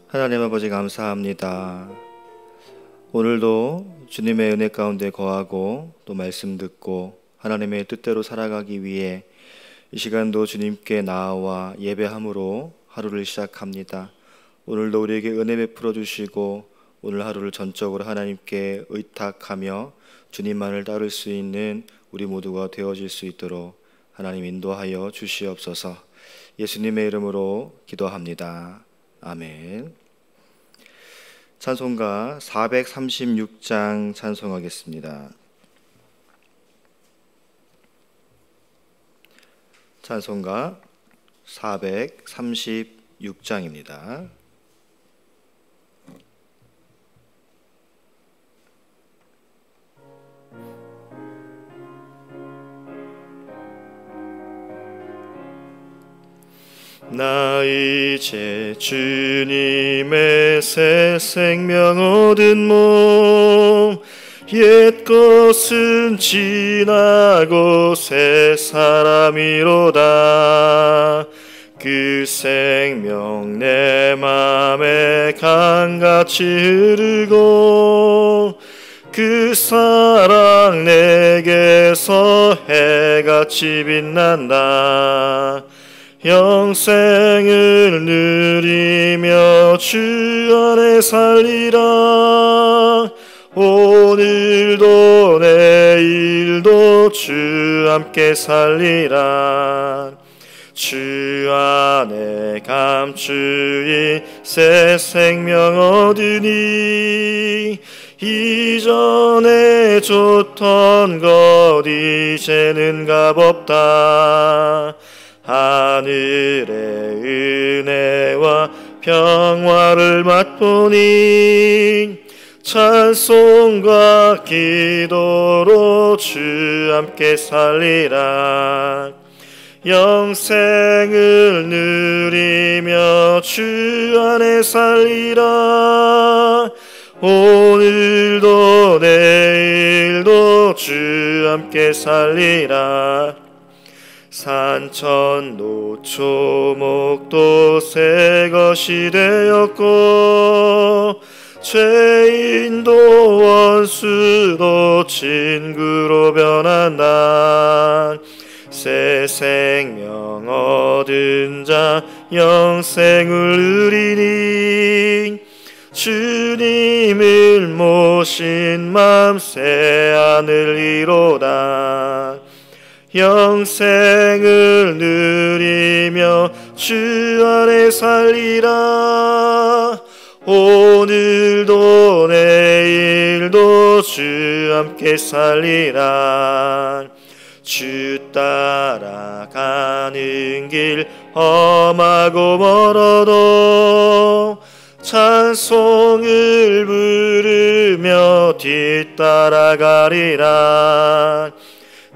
하나님 아버지 감사합니다. 오늘도 주님의 은혜 가운데 거하고 또 말씀 듣고 하나님의 뜻대로 살아가기 위해 이 시간도 주님께 나아와 예배함으로 하루를 시작합니다. 오늘도 우리에게 은혜 베풀어 주시고 오늘 하루를 전적으로 하나님께 의탁하며 주님만을 따를 수 있는 우리 모두가 되어질 수 있도록 하나님 인도하여 주시옵소서. 예수님의 이름으로 기도합니다. 아멘. 찬송가 436장 찬송하겠습니다. 찬송가 436장입니다. 나 이제 주님의 새 생명 얻은 몸 옛 것은 지나고 새 사람이로다. 그 생명 내 맘에 강같이 흐르고 그 사랑 내게서 해같이 빛난다. 영생을 누리며 주 안에 살리라. 오늘도 내일도 주 함께 살리라. 주 안에 감추인 새 생명 얻으니 이전에 줬던 것 이제는 값없다. 하늘의 은혜와 평화를 맛보니 찬송과 기도로 주 함께 살리라. 영생을 누리며 주 안에 살리라. 오늘도 내일도 주 함께 살리라. 산천 노초목도 새 것이 되었고 죄인도 원수도 친구로 변한다. 새 생명 얻은 자 영생을 누리니 주님을 모신 맘 새 하늘이로다. 영생을 누리며 주 안에 살리라. 오늘도 내일도 주 함께 살리라. 주 따라가는 길 험하고 멀어도 찬송을 부르며 뒤따라가리라.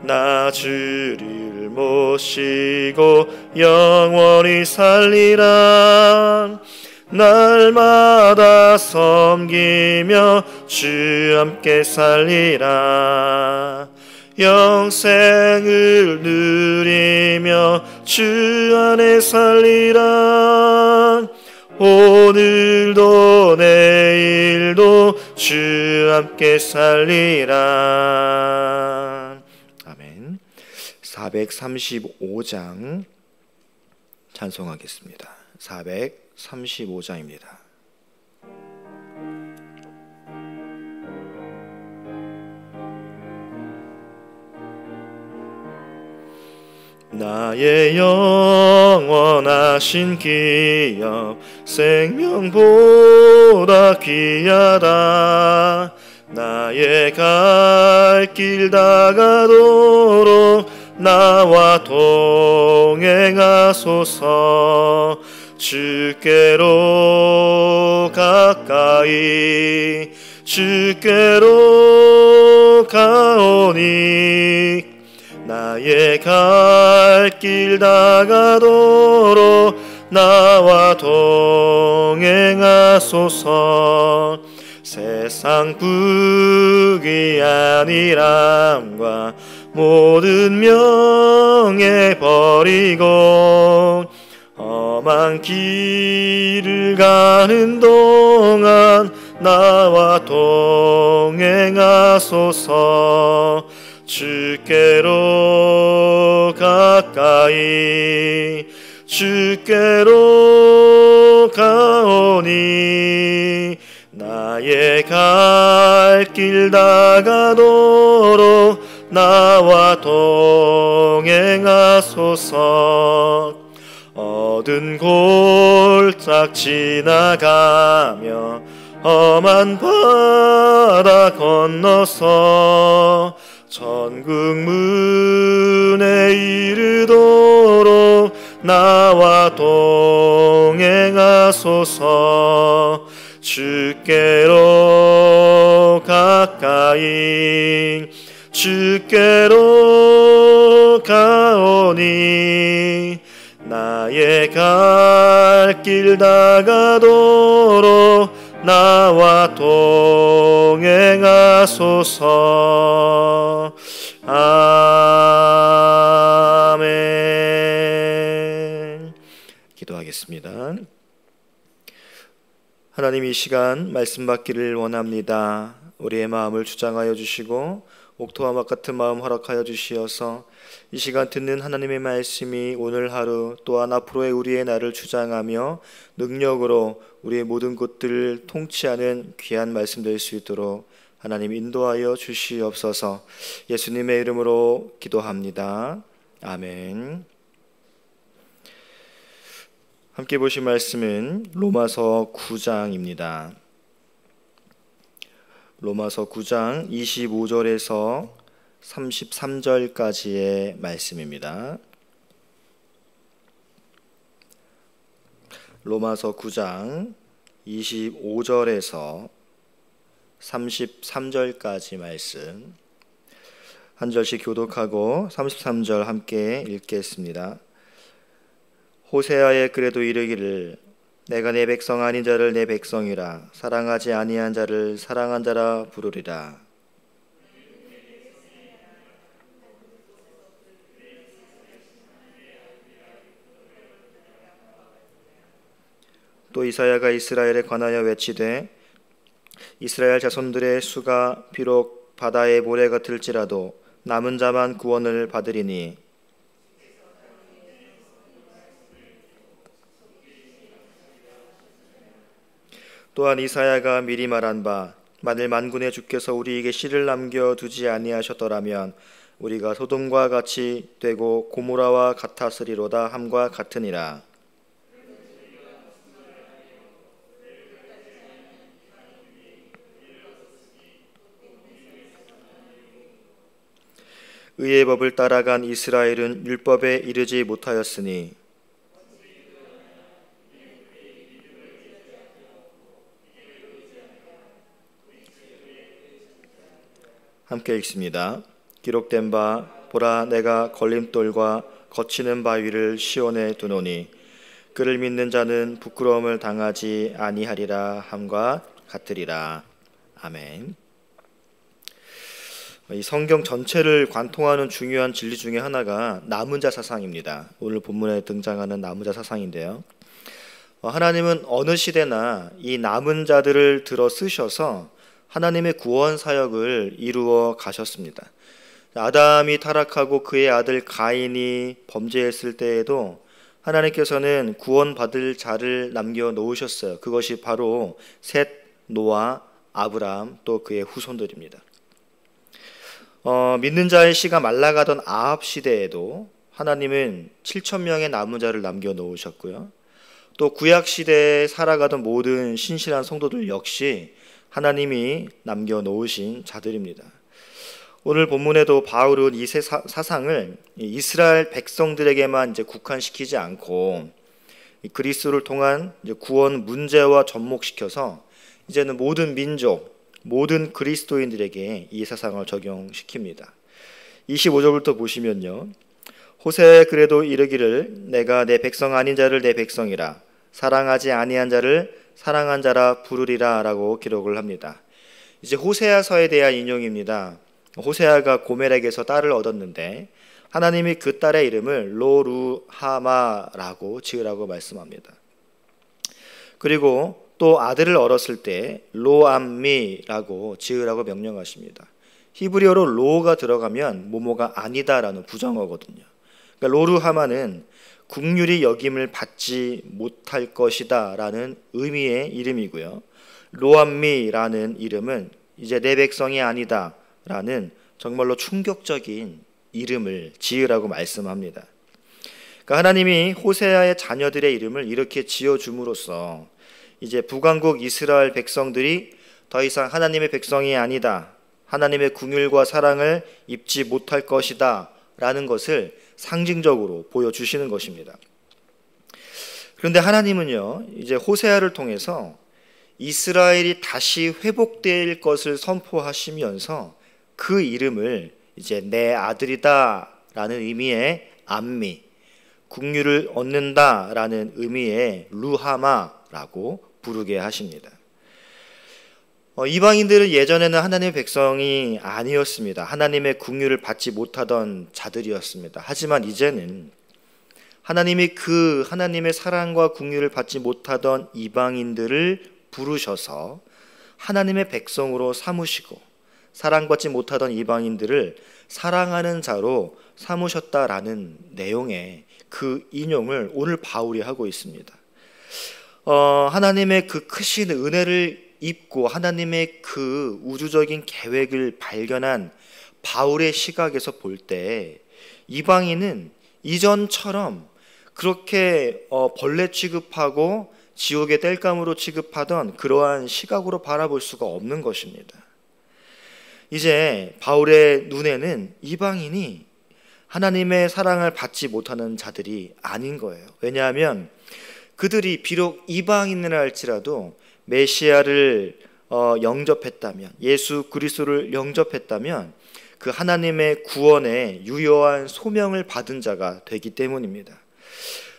나 주를 모시고 영원히 살리라. 날마다 섬기며 주 함께 살리라. 영생을 누리며 주 안에 살리라. 오늘도 내일도 주 함께 살리라. 아멘. 435장 찬송하겠습니다. 435장입니다. 나의 영원하신 기업 생명보다 귀하다. 나의 갈 길 다가도록 나와 동행하소서. 주께로 가까이 주께로 가오니 나의 갈 길 다가도록 나와 동행하소서. 세상 부귀 아니람과 모든 명 정해버리고 험한 길을 가는 동안 나와 동행하소서. 주께로 가까이 주께로 가오니 나의 갈 길 다가도록 나와 동행하소서. 어두운 골짝 지나가며 험한 바다 건너서 천국 문에 이르도록 나와 동행하소서. 주께로 가까이 주께로 가오니 나의 갈 길 다가도록 나와 동행하소서. 아멘. 기도하겠습니다. 하나님, 이 시간 말씀 받기를 원합니다. 우리의 마음을 주장하여 주시고 옥토와 막 같은 마음 허락하여 주시어서 이 시간 듣는 하나님의 말씀이 오늘 하루 또한 앞으로의 우리의 날을 주장하며 능력으로 우리의 모든 것들을 통치하는 귀한 말씀 될 수 있도록 하나님 인도하여 주시옵소서. 예수님의 이름으로 기도합니다. 아멘. 함께 보실 말씀은 로마서 9장입니다. 로마서 9장 25절에서 33절까지의 말씀입니다. 로마서 9장 25절에서 33절까지 말씀 한 절씩 교독하고 33절 함께 읽겠습니다. 호세아의 그래도 이르기를 내가 내 백성 아닌 자를 내 백성이라 사랑하지 아니한 자를 사랑한 자라 부르리라. 또 이사야가 이스라엘에 관하여 외치되 이스라엘 자손들의 수가 비록 바다의 모래 같을지라도 남은 자만 구원을 받으리니 또한 이사야가 미리 말한 바 만일 만군의 주께서 우리에게 씨를 남겨두지 아니하셨더라면 우리가 소돔과 같이 되고 고모라와 같았으리로다 함과 같으니라. 의의 법을 따라간 이스라엘은 율법에 이르지 못하였으니 함께 읽습니다. 기록된 바 보라 내가 걸림돌과 거치는 바위를 시온에 두노니 그를 믿는 자는 부끄러움을 당하지 아니하리라 함과 같으리라. 아멘. 이 성경 전체를 관통하는 중요한 진리 중에 하나가 남은 자 사상입니다. 오늘 본문에 등장하는 남은 자 사상인데요. 하나님은 어느 시대나 이 남은 자들을 들어 쓰셔서 하나님의 구원 사역을 이루어 가셨습니다. 아담이 타락하고 그의 아들 가인이 범죄했을 때에도 하나님께서는 구원받을 자를 남겨놓으셨어요. 그것이 바로 셋, 노아, 아브라함 또 그의 후손들입니다. 믿는 자의 씨가 말라가던 아합 시대에도 하나님은 7,000명의 남은 자를 남겨놓으셨고요. 또 구약 시대에 살아가던 모든 신실한 성도들 역시 하나님이 남겨놓으신 자들입니다. 오늘 본문에도 바울은 이 세 사상을 이스라엘 백성들에게만 이제 국한시키지 않고 그리스도를 통한 이제 구원 문제와 접목시켜서 이제는 모든 민족, 모든 그리스도인들에게 이 사상을 적용시킵니다. 25절부터 보시면요. 호세에 그래도 이르기를 내가 내 백성 아닌 자를 내 백성이라 사랑하지 아니한 자를 사랑한 자라 부르리라 라고 기록을 합니다. 이제 호세아서에 대한 인용입니다. 호세아가 고멜에게서 딸을 얻었는데 하나님이 그 딸의 이름을 로루하마라고 지으라고 말씀합니다. 그리고 또 아들을 얻었을 때 로암미라고 지으라고 명령하십니다. 히브리어로 로가 들어가면 뭐뭐가 아니다라는 부정어거든요. 그러니까 로루하마는 국률이 여김을 받지 못할 것이다 라는 의미의 이름이고요. 로암미라는 이름은 이제 내 백성이 아니다 라는 정말로 충격적인 이름을 지으라고 말씀합니다. 그러니까 하나님이 호세아의 자녀들의 이름을 이렇게 지어줌으로써 이제 북왕국 이스라엘 백성들이 더 이상 하나님의 백성이 아니다, 하나님의 긍휼과 사랑을 입지 못할 것이다 라는 것을 상징적으로 보여주시는 것입니다. 그런데 하나님은요, 이제 호세아를 통해서 이스라엘이 다시 회복될 것을 선포하시면서 그 이름을 이제 내 아들이다 라는 의미의 암미, 긍휼을 얻는다 라는 의미의 루하마라고 부르게 하십니다. 이방인들은 예전에는 하나님의 백성이 아니었습니다. 하나님의 긍휼을 받지 못하던 자들이었습니다. 하지만 이제는 하나님이 그 하나님의 사랑과 긍휼을 받지 못하던 이방인들을 부르셔서 하나님의 백성으로 삼으시고 사랑받지 못하던 이방인들을 사랑하는 자로 삼으셨다라는 내용의 그 인용을 오늘 바울이 하고 있습니다. 하나님의 그 크신 은혜를 입고 하나님의 그 우주적인 계획을 발견한 바울의 시각에서 볼 때 이방인은 이전처럼 그렇게 벌레 취급하고 지옥의 땔감으로 취급하던 그러한 시각으로 바라볼 수가 없는 것입니다. 이제 바울의 눈에는 이방인이 하나님의 사랑을 받지 못하는 자들이 아닌 거예요. 왜냐하면 그들이 비록 이방인이라 할지라도 메시아를 영접했다면, 예수 그리스도를 영접했다면 그 하나님의 구원의 유효한 소명을 받은 자가 되기 때문입니다.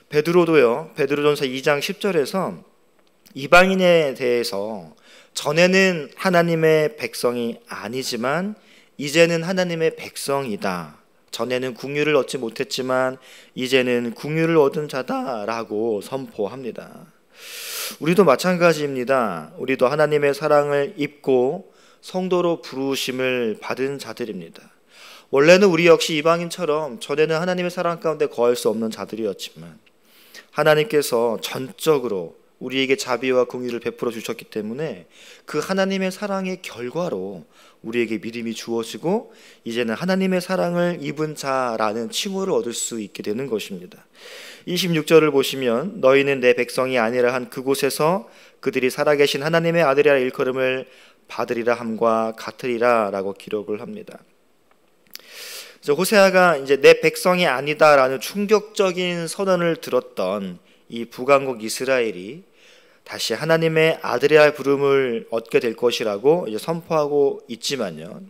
베드로도요, 베드로전서 2장 10절에서 이방인에 대해서 전에는 하나님의 백성이 아니지만 이제는 하나님의 백성이다, 전에는 긍휼을 얻지 못했지만 이제는 긍휼을 얻은 자다라고 선포합니다. 우리도 마찬가지입니다. 우리도 하나님의 사랑을 입고 성도로 부르심을 받은 자들입니다. 원래는 우리 역시 이방인처럼 전에는 하나님의 사랑 가운데 거할 수 없는 자들이었지만 하나님께서 전적으로 우리에게 자비와 긍휼을 베풀어 주셨기 때문에 그 하나님의 사랑의 결과로 우리에게 믿음이 주어지고 이제는 하나님의 사랑을 입은 자라는 칭호를 얻을 수 있게 되는 것입니다. 26절을 보시면 너희는 내 백성이 아니라 한 그곳에서 그들이 살아계신 하나님의 아들이라 일컬음을 받으리라 함과 같으리라 라고 기록을 합니다. 호세아가 이제 내 백성이 아니다라는 충격적인 선언을 들었던 이 북왕국 이스라엘이 다시 하나님의 아들이라 부름을 얻게 될 것이라고 이제 선포하고 있지만요,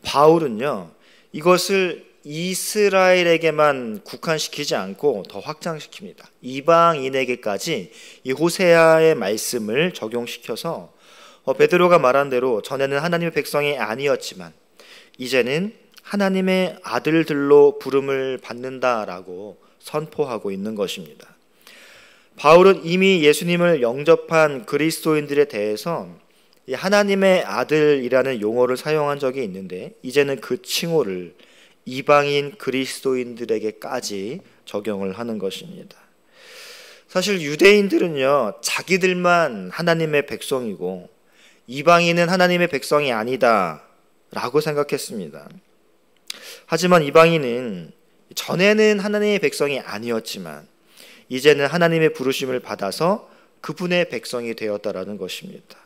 바울은요 이것을 이스라엘에게만 국한시키지 않고 더 확장시킵니다. 이방인에게까지 이 호세아의 말씀을 적용시켜서 베드로가 말한 대로 전에는 하나님의 백성이 아니었지만 이제는 하나님의 아들들로 부름을 받는다라고 선포하고 있는 것입니다. 바울은 이미 예수님을 영접한 그리스도인들에 대해서 하나님의 아들이라는 용어를 사용한 적이 있는데 이제는 그 칭호를 이방인 그리스도인들에게까지 적용을 하는 것입니다. 사실 유대인들은요 자기들만 하나님의 백성이고 이방인은 하나님의 백성이 아니다 라고 생각했습니다. 하지만 이방인은 전에는 하나님의 백성이 아니었지만 이제는 하나님의 부르심을 받아서 그분의 백성이 되었다라는 것입니다.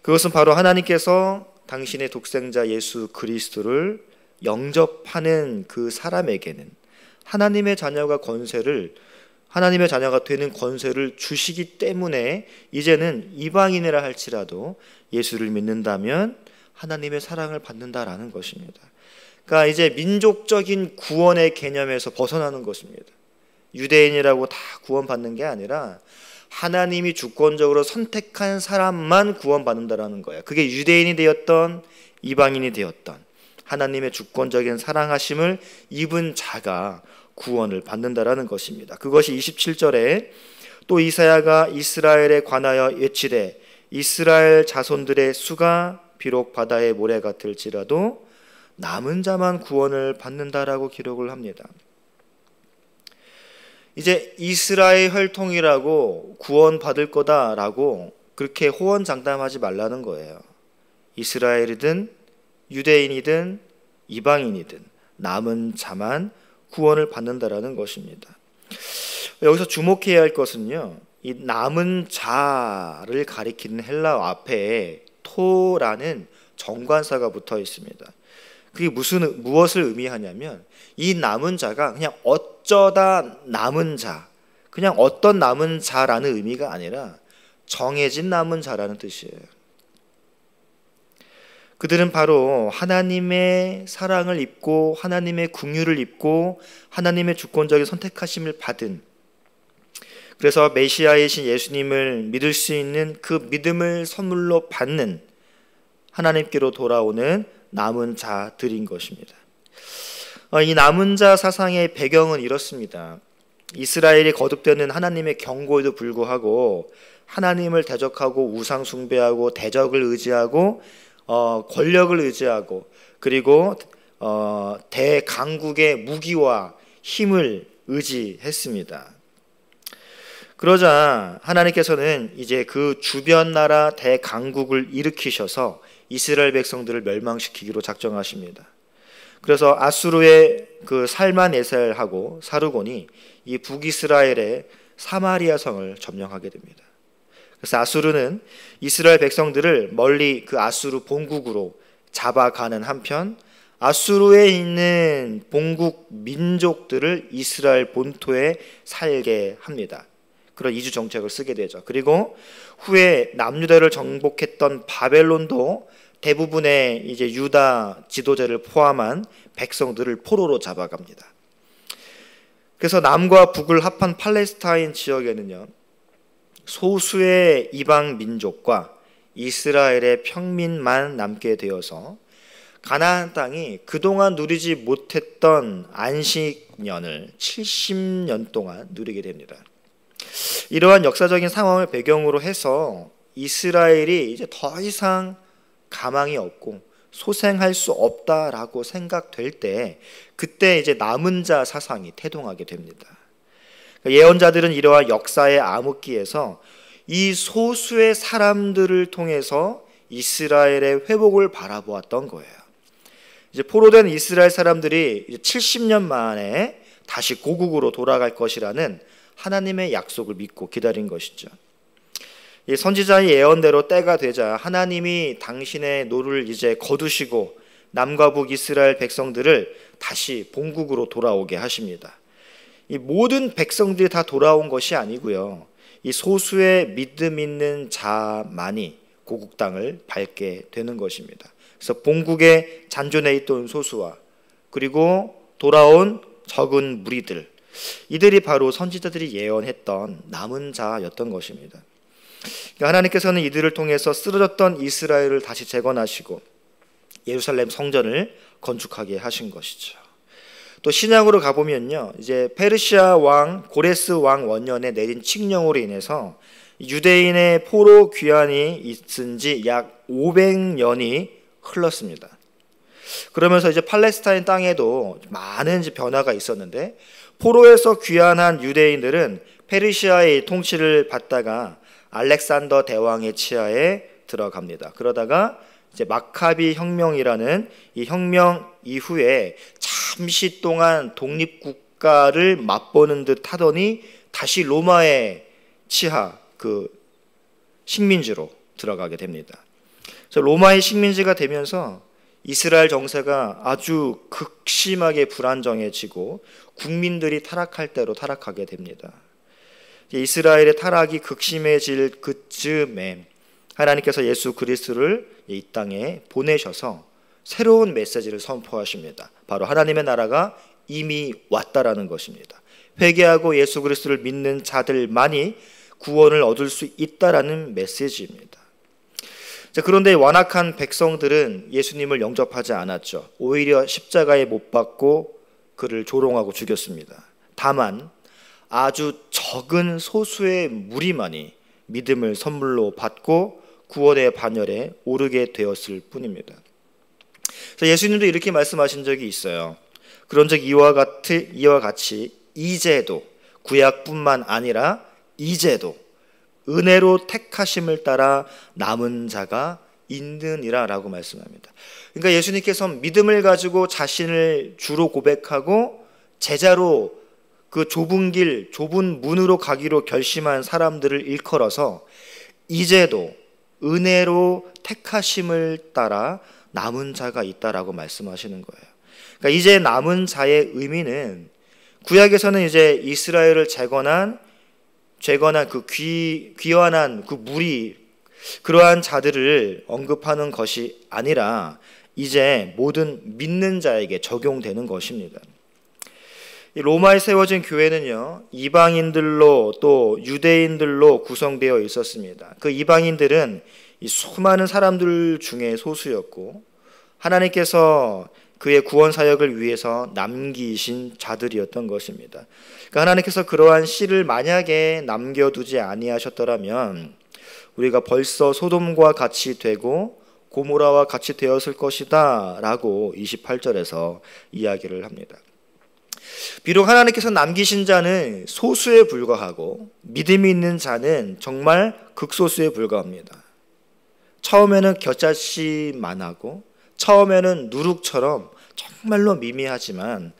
그것은 바로 하나님께서 당신의 독생자 예수 그리스도를 영접하는 그 사람에게는 하나님의 자녀가 되는 권세를 주시기 때문에 이제는 이방인이라 할지라도 예수를 믿는다면 하나님의 사랑을 받는다라는 것입니다. 그러니까 이제 민족적인 구원의 개념에서 벗어나는 것입니다. 유대인이라고 다 구원받는 게 아니라 하나님이 주권적으로 선택한 사람만 구원받는다라는 거예요. 그게 유대인이 되었던 이방인이 되었던 하나님의 주권적인 사랑하심을 입은 자가 구원을 받는다라는 것입니다. 그것이 27절에 또 이사야가 이스라엘에 관하여 외치되 이스라엘 자손들의 수가 비록 바다의 모래 같을지라도 남은 자만 구원을 받는다라고 기록을 합니다. 이제 이스라엘 혈통이라고 구원 받을 거다라고 그렇게 호언장담하지 말라는 거예요. 이스라엘이든 유대인이든 이방인이든 남은 자만 구원을 받는다라는 것입니다. 여기서 주목해야 할 것은요, 이 남은 자를 가리키는 헬라어 앞에 토라는 정관사가 붙어 있습니다. 그게 무엇을 의미하냐면 이 남은 자가 그냥 어쩌다 남은 자, 그냥 어떤 남은 자라는 의미가 아니라 정해진 남은 자라는 뜻이에요. 그들은 바로 하나님의 사랑을 입고 하나님의 긍휼을 입고 하나님의 주권적인 선택하심을 받은, 그래서 메시아이신 예수님을 믿을 수 있는 그 믿음을 선물로 받는 하나님께로 돌아오는 남은 자들인 것입니다. 이 남은 자 사상의 배경은 이렇습니다. 이스라엘이 거듭되는 하나님의 경고에도 불구하고 하나님을 대적하고 우상 숭배하고 대적을 의지하고 권력을 의지하고 그리고 대강국의 무기와 힘을 의지했습니다. 그러자 하나님께서는 이제 그 주변 나라 대강국을 일으키셔서 이스라엘 백성들을 멸망시키기로 작정하십니다. 그래서 아수르의 그 살만에셀하고 사르곤이 이 북이스라엘의 사마리아 성을 점령하게 됩니다. 그래서 아수르는 이스라엘 백성들을 멀리 그 아수르 본국으로 잡아가는 한편 아수르에 있는 본국 민족들을 이스라엘 본토에 살게 합니다. 그런 이주 정책을 쓰게 되죠. 그리고 후에 남유다를 정복했던 바벨론도 대부분의 이제 유다 지도자를 포함한 백성들을 포로로 잡아갑니다. 그래서 남과 북을 합한 팔레스타인 지역에는요, 소수의 이방 민족과 이스라엘의 평민만 남게 되어서 가나안 땅이 그동안 누리지 못했던 안식년을 70년 동안 누리게 됩니다. 이러한 역사적인 상황을 배경으로 해서 이스라엘이 이제 더 이상 가망이 없고 소생할 수 없다라고 생각될 때 그때 이제 남은 자 사상이 태동하게 됩니다. 예언자들은 이러한 역사의 암흑기에서 이 소수의 사람들을 통해서 이스라엘의 회복을 바라보았던 거예요. 이제 포로된 이스라엘 사람들이 이제 70년 만에 다시 고국으로 돌아갈 것이라는 하나님의 약속을 믿고 기다린 것이죠. 이 선지자의 예언대로 때가 되자 하나님이 당신의 노를 이제 거두시고 남과 북 이스라엘 백성들을 다시 본국으로 돌아오게 하십니다. 이 모든 백성들이 다 돌아온 것이 아니고요, 이 소수의 믿음 있는 자만이 고국 땅을 밟게 되는 것입니다. 그래서 본국에 잔존해 있던 소수와 그리고 돌아온 적은 무리들, 이들이 바로 선지자들이 예언했던 남은 자였던 것입니다. 하나님께서는 이들을 통해서 쓰러졌던 이스라엘을 다시 재건하시고 예루살렘 성전을 건축하게 하신 것이죠. 또 신약으로 가보면요, 이제 페르시아 왕 고레스 왕 원년에 내린 칙령으로 인해서 유대인의 포로 귀환이 있은 지 약 500년이 흘렀습니다. 그러면서 이제 팔레스타인 땅에도 많은 변화가 있었는데 포로에서 귀환한 유대인들은 페르시아의 통치를 받다가 알렉산더 대왕의 치하에 들어갑니다. 그러다가 이제 마카비 혁명이라는 이 혁명 이후에 잠시 동안 독립국가를 맛보는 듯 하더니 다시 로마의 치하 그 식민지로 들어가게 됩니다. 그래서 로마의 식민지가 되면서 이스라엘 정세가 아주 극심하게 불안정해지고 국민들이 타락할 대로 타락하게 됩니다. 이스라엘의 타락이 극심해질 그쯤에 하나님께서 예수 그리스도를 이 땅에 보내셔서 새로운 메시지를 선포하십니다. 바로 하나님의 나라가 이미 왔다라는 것입니다. 회개하고 예수 그리스도를 믿는 자들만이 구원을 얻을 수 있다라는 메시지입니다. 자, 그런데 완악한 백성들은 예수님을 영접하지 않았죠. 오히려 십자가에 못 박고 그를 조롱하고 죽였습니다. 다만 아주 적은 소수의 무리만이 믿음을 선물로 받고 구원의 반열에 오르게 되었을 뿐입니다. 그래서 예수님도 이렇게 말씀하신 적이 있어요. 그런즉 이와 같이 이제도, 구약뿐만 아니라 이제도 은혜로 택하심을 따라 남은 자가 있느니라 라고 말씀합니다. 그러니까 예수님께서 믿음을 가지고 자신을 주로 고백하고 제자로 그 좁은 길, 좁은 문으로 가기로 결심한 사람들을 일컬어서 이제도 은혜로 택하심을 따라 남은 자가 있다라고 말씀하시는 거예요. 그러니까 이제 남은 자의 의미는 구약에서는 이제 이스라엘을 재건한 그 귀환한 그 무리, 그러한 자들을 언급하는 것이 아니라 이제 모든 믿는 자에게 적용되는 것입니다. 로마에 세워진 교회는요, 이방인들로 또 유대인들로 구성되어 있었습니다. 그 이방인들은 이 수많은 사람들 중에 소수였고 하나님께서 그의 구원 사역을 위해서 남기신 자들이었던 것입니다. 그러니까 하나님께서 그러한 씨를 만약에 남겨두지 아니하셨더라면 우리가 벌써 소돔과 같이 되고 고모라와 같이 되었을 것이다 라고 28절에서 이야기를 합니다. 비록 하나님께서 남기신 자는 소수에 불과하고 믿음이 있는 자는 정말 극소수에 불과합니다. 처음에는 겨자씨만 하고 처음에는 누룩처럼 정말로 미미하지만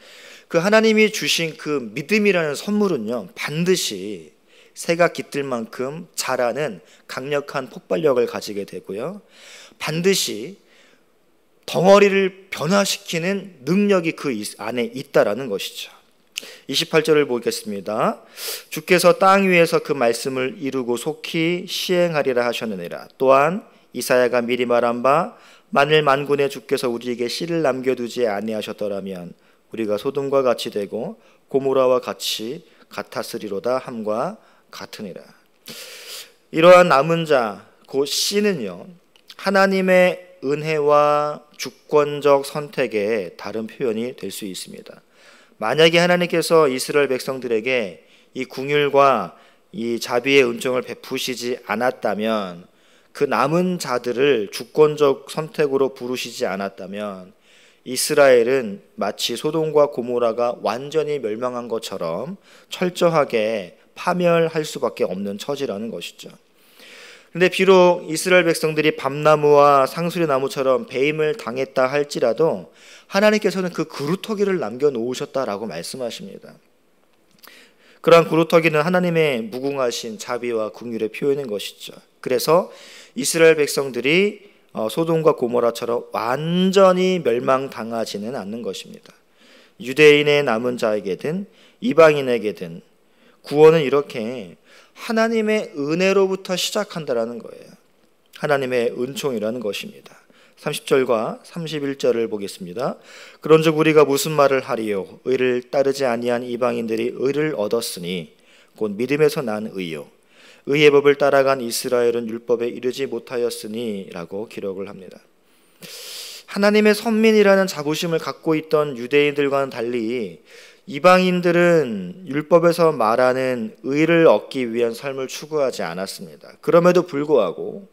그 하나님이 주신 그 믿음이라는 선물은요, 반드시 새가 깃들 만큼 자라는 강력한 폭발력을 가지게 되고요, 반드시 덩어리를 변화시키는 능력이 그 안에 있다라는 것이죠. 28절을 보겠습니다. 주께서 땅 위에서 그 말씀을 이루고 속히 시행하리라 하셨느니라. 또한 이사야가 미리 말한 바 만일 만군의 주께서 우리에게 씨를 남겨두지 아니하셨더라면 우리가 소돔과 같이 되고 고모라와 같이 같았으리로다 함과 같으니라. 이러한 남은 자, 곧 씨는요, 하나님의 은혜와 주권적 선택의 다른 표현이 될 수 있습니다. 만약에 하나님께서 이스라엘 백성들에게 이 긍휼과 이 자비의 은총을 베푸시지 않았다면, 그 남은 자들을 주권적 선택으로 부르시지 않았다면 이스라엘은 마치 소돔과 고모라가 완전히 멸망한 것처럼 철저하게 파멸할 수밖에 없는 처지라는 것이죠. 그런데 비록 이스라엘 백성들이 밤나무와 상수리 나무처럼 배임을 당했다 할지라도 하나님께서는 그 그루터기를 남겨놓으셨다라고 말씀하십니다. 그러한 그루터기는 하나님의 무궁하신 자비와 긍휼의 표현인 것이죠. 그래서 이스라엘 백성들이 소돔과 고모라처럼 완전히 멸망당하지는 않는 것입니다. 유대인의 남은 자에게든 이방인에게든 구원은 이렇게 하나님의 은혜로부터 시작한다라는 거예요. 하나님의 은총이라는 것입니다. 30절과 31절을 보겠습니다. 그런즉 우리가 무슨 말을 하리요? 의를 따르지 아니한 이방인들이 의를 얻었으니 곧 믿음에서 난 의요. 의의 법을 따라간 이스라엘은 율법에 이르지 못하였으니 라고 기록을 합니다. 하나님의 선민이라는 자부심을 갖고 있던 유대인들과는 달리 이방인들은 율법에서 말하는 의를 얻기 위한 삶을 추구하지 않았습니다. 그럼에도 불구하고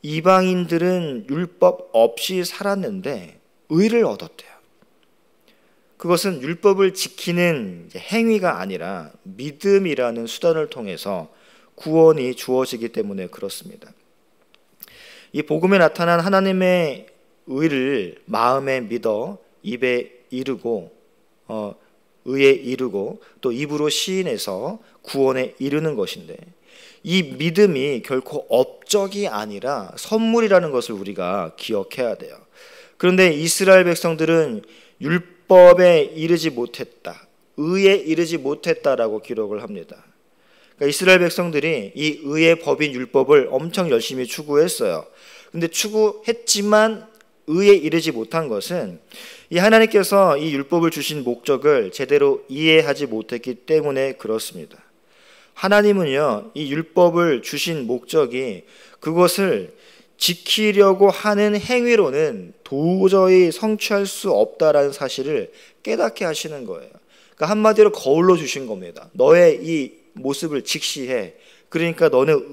이방인들은 율법 없이 살았는데 의를 얻었대요. 그것은 율법을 지키는 행위가 아니라 믿음이라는 수단을 통해서 구원이 주어지기 때문에 그렇습니다. 이 복음에 나타난 하나님의 의를 마음에 믿어 입에 이르고 의에 이르고 또 입으로 시인해서 구원에 이르는 것인데, 이 믿음이 결코 업적이 아니라 선물이라는 것을 우리가 기억해야 돼요. 그런데 이스라엘 백성들은 율법에 이르지 못했다, 의에 이르지 못했다라고 기록을 합니다. 그러니까 이스라엘 백성들이 이 의의 법인 율법을 엄청 열심히 추구했어요. 근데 추구했지만 의에 이르지 못한 것은 이 하나님께서 이 율법을 주신 목적을 제대로 이해하지 못했기 때문에 그렇습니다. 하나님은요, 이 율법을 주신 목적이 그것을 지키려고 하는 행위로는 도저히 성취할 수 없다라는 사실을 깨닫게 하시는 거예요. 그러니까 한마디로 거울로 주신 겁니다. 너의 이 모습을 직시해. 그러니까 너는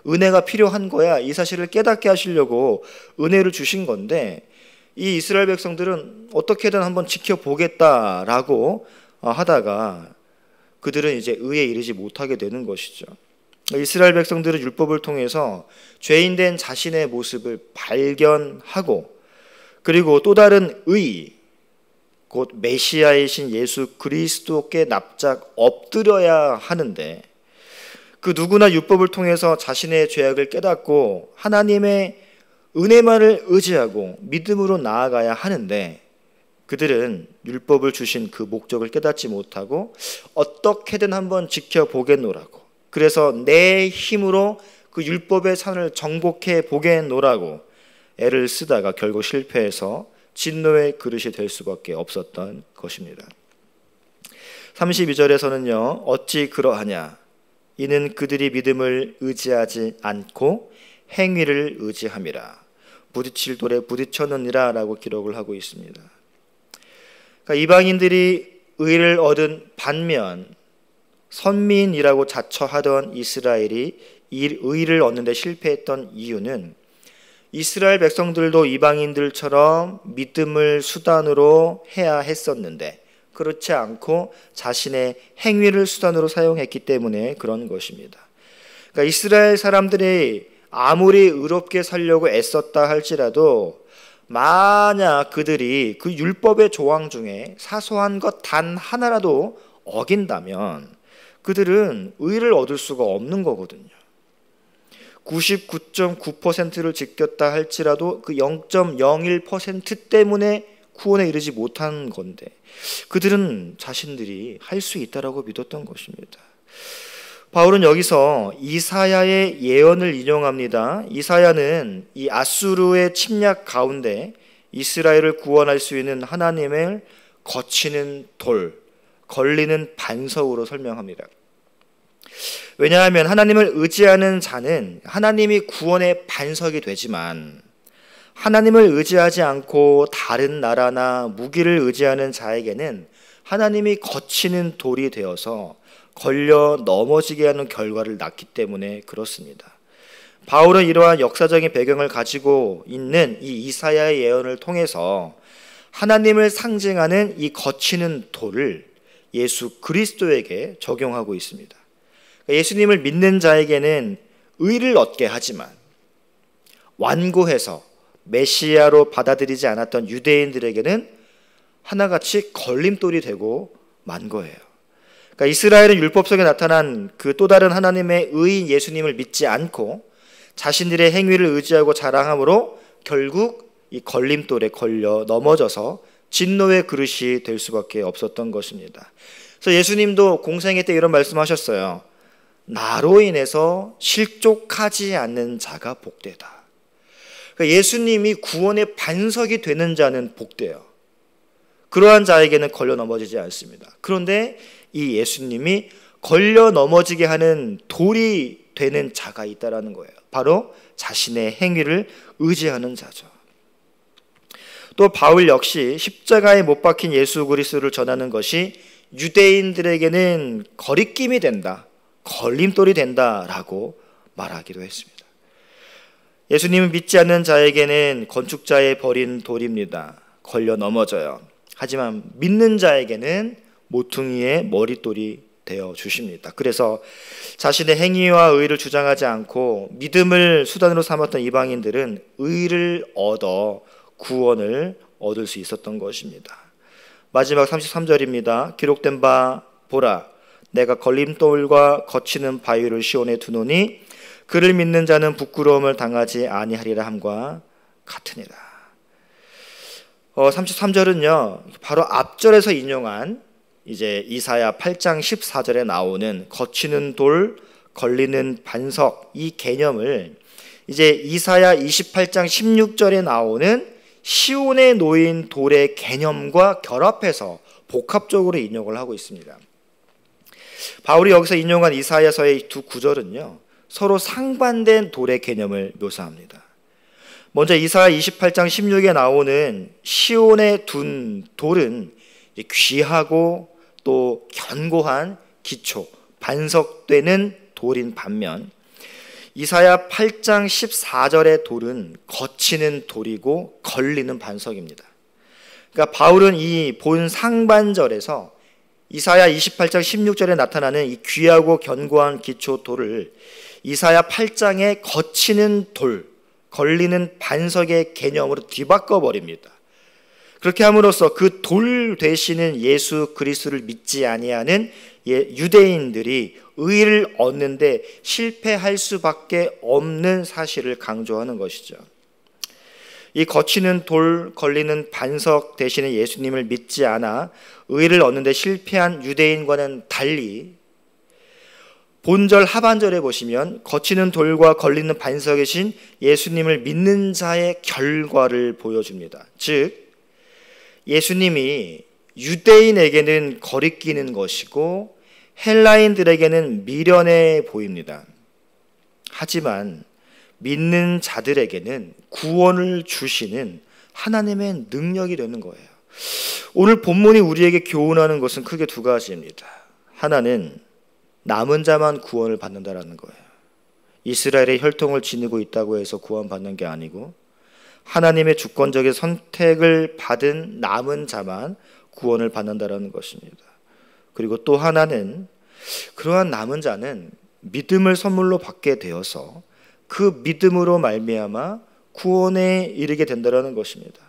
은혜가 필요한 거야. 이 사실을 깨닫게 하시려고 은혜를 주신 건데, 이 이스라엘 백성들은 어떻게든 한번 지켜보겠다라고 하다가 그들은 이제 의에 이르지 못하게 되는 것이죠. 이스라엘 백성들은 율법을 통해서 죄인된 자신의 모습을 발견하고, 그리고 또 다른 의, 곧 메시아이신 예수 그리스도께 납작 엎드려야 하는데, 그 누구나 율법을 통해서 자신의 죄악을 깨닫고 하나님의 은혜만을 의지하고 믿음으로 나아가야 하는데, 그들은 율법을 주신 그 목적을 깨닫지 못하고 어떻게든 한번 지켜보겠노라고, 그래서 내 힘으로 그 율법의 산을 정복해 보겠노라고 애를 쓰다가 결국 실패해서 진노의 그릇이 될 수밖에 없었던 것입니다. 32절에서는요, 어찌 그러하냐, 이는 그들이 믿음을 의지하지 않고 행위를 의지함이라, 부딪힐 돌에 부딪혔느니라 라고 기록을 하고 있습니다. 그러니까 이방인들이 의를 얻은 반면 선민이라고 자처하던 이스라엘이 이 의를 얻는 데 실패했던 이유는, 이스라엘 백성들도 이방인들처럼 믿음을 수단으로 해야 했었는데 그렇지 않고 자신의 행위를 수단으로 사용했기 때문에 그런 것입니다. 그러니까 이스라엘 사람들이 아무리 의롭게 살려고 애썼다 할지라도 만약 그들이 그 율법의 조항 중에 사소한 것 단 하나라도 어긴다면 그들은 의를 얻을 수가 없는 거거든요. 99.9%를 지켰다 할지라도 그 0.01% 때문에 구원에 이르지 못한 건데, 그들은 자신들이 할 수 있다라고 믿었던 것입니다. 바울은 여기서 이사야의 예언을 인용합니다. 이사야는 이 아수르의 침략 가운데 이스라엘을 구원할 수 있는 하나님을 거치는 돌, 걸리는 반석으로 설명합니다. 왜냐하면 하나님을 의지하는 자는 하나님이 구원의 반석이 되지만, 하나님을 의지하지 않고 다른 나라나 무기를 의지하는 자에게는 하나님이 거치는 돌이 되어서 걸려 넘어지게 하는 결과를 낳기 때문에 그렇습니다. 바울은 이러한 역사적인 배경을 가지고 있는 이 이사야의 예언을 통해서 하나님을 상징하는 이 거치는 돌을 예수 그리스도에게 적용하고 있습니다. 예수님을 믿는 자에게는 의를 얻게 하지만 완고해서 메시아로 받아들이지 않았던 유대인들에게는 하나같이 걸림돌이 되고 만 거예요. 그러니까 이스라엘은 율법 속에 나타난 그 또 다른 하나님의 의인 예수님을 믿지 않고 자신들의 행위를 의지하고 자랑함으로 결국 이 걸림돌에 걸려 넘어져서 진노의 그릇이 될 수밖에 없었던 것입니다. 그래서 예수님도 공생애 때 이런 말씀하셨어요. 나로 인해서 실족하지 않는 자가 복되다. 그러니까 예수님이 구원의 반석이 되는 자는 복돼요. 그러한 자에게는 걸려 넘어지지 않습니다. 그런데 이 예수님이 걸려 넘어지게 하는 돌이 되는 자가 있다라는 거예요. 바로 자신의 행위를 의지하는 자죠. 또 바울 역시 십자가에 못 박힌 예수 그리스도를 전하는 것이 유대인들에게는 거리낌이 된다, 걸림돌이 된다라고 말하기도 했습니다. 예수님을 믿지 않는 자에게는 건축자의 버린 돌입니다. 걸려 넘어져요. 하지만 믿는 자에게는 모퉁이의 머릿돌이 되어 주십니다. 그래서 자신의 행위와 의를 주장하지 않고 믿음을 수단으로 삼았던 이방인들은 의를 얻어 구원을 얻을 수 있었던 것입니다. 마지막 33절입니다. 기록된 바 보라, 내가 걸림돌과 거치는 바위를 시온에 두노니 그를 믿는 자는 부끄러움을 당하지 아니하리라 함과 같으니라. 33절은요 바로 앞절에서 인용한 이제 이사야 8장 14절에 나오는 거치는 돌, 걸리는 반석, 이 개념을 이제 이사야 28장 16절에 나오는 시온에 놓인 돌의 개념과 결합해서 복합적으로 인용을 하고 있습니다. 바울이 여기서 인용한 이사야서의 두 구절은요 서로 상반된 돌의 개념을 묘사합니다. 먼저 이사야 28장 16에 나오는 시온에 둔 돌은 귀하고 또 견고한 기초, 반석되는 돌인 반면 이사야 8장 14절의 돌은 거치는 돌이고 걸리는 반석입니다. 그러니까 바울은 이 본 상반절에서 이사야 28장 16절에 나타나는 이 귀하고 견고한 기초 돌을 이사야 8장의 거치는 돌, 걸리는 반석의 개념으로 뒤바꿔 버립니다. 그렇게 함으로써 그 돌 되시는 예수 그리스도를 믿지 아니하는 유대인들이 의를 얻는데 실패할 수밖에 없는 사실을 강조하는 것이죠. 이 거치는 돌, 걸리는 반석 되시는 예수님을 믿지 않아 의를 얻는데 실패한 유대인과는 달리 본절 하반절에 보시면 거치는 돌과 걸리는 반석이신 예수님을 믿는 자의 결과를 보여줍니다. 즉 예수님이 유대인에게는 거리끼는 것이고 헬라인들에게는 미련해 보입니다. 하지만 믿는 자들에게는 구원을 주시는 하나님의 능력이 되는 거예요. 오늘 본문이 우리에게 교훈하는 것은 크게 두 가지입니다. 하나는 남은 자만 구원을 받는다라는 거예요. 이스라엘의 혈통을 지니고 있다고 해서 구원받는 게 아니고 하나님의 주권적인 선택을 받은 남은 자만 구원을 받는다라는 것입니다. 그리고 또 하나는 그러한 남은 자는 믿음을 선물로 받게 되어서 그 믿음으로 말미암아 구원에 이르게 된다라는 것입니다.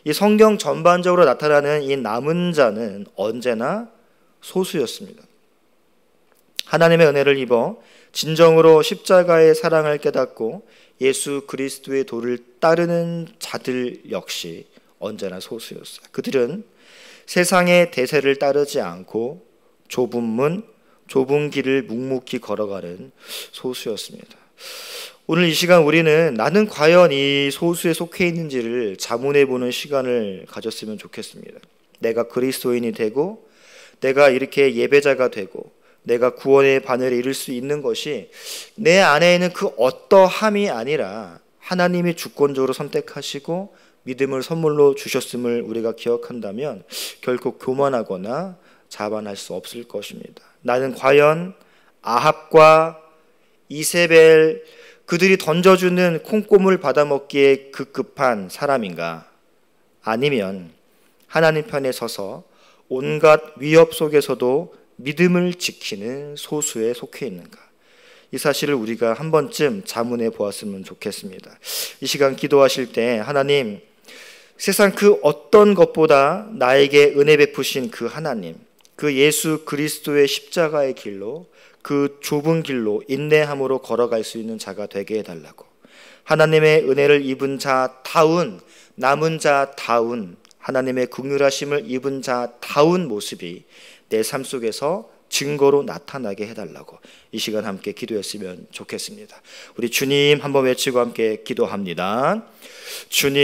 이 성경 전반적으로 나타나는 이 남은 자는 언제나 소수였습니다. 하나님의 은혜를 입어 진정으로 십자가의 사랑을 깨닫고 예수 그리스도의 도를 따르는 자들 역시 언제나 소수였어요. 그들은 세상의 대세를 따르지 않고 좁은 문, 좁은 길을 묵묵히 걸어가는 소수였습니다. 오늘 이 시간 우리는 나는 과연 이 소수에 속해 있는지를 자문해 보는 시간을 가졌으면 좋겠습니다. 내가 그리스도인이 되고 내가 이렇게 예배자가 되고 내가 구원의 바늘에 이를 수 있는 것이 내 안에 있는 그 어떠함이 아니라 하나님이 주권적으로 선택하시고 믿음을 선물로 주셨음을 우리가 기억한다면 결코 교만하거나 자만할 수 없을 것입니다. 나는 과연 아합과 이세벨 그들이 던져주는 콩고물 받아먹기에 급급한 사람인가? 아니면 하나님 편에 서서 온갖 위협 속에서도 믿음을 지키는 소수에 속해 있는가? 이 사실을 우리가 한 번쯤 자문해 보았으면 좋겠습니다. 이 시간 기도하실 때 하나님, 세상 그 어떤 것보다 나에게 은혜 베푸신 그 하나님, 그 예수 그리스도의 십자가의 길로 그 좁은 길로 인내함으로 걸어갈 수 있는 자가 되게 해달라고, 하나님의 은혜를 입은 자다운, 남은 자다운, 하나님의 긍휼하심을 입은 자다운 모습이 내 삶 속에서 증거로 나타나게 해달라고 이 시간 함께 기도했으면 좋겠습니다. 우리 주님 한번 외치고 함께 기도합니다. 주님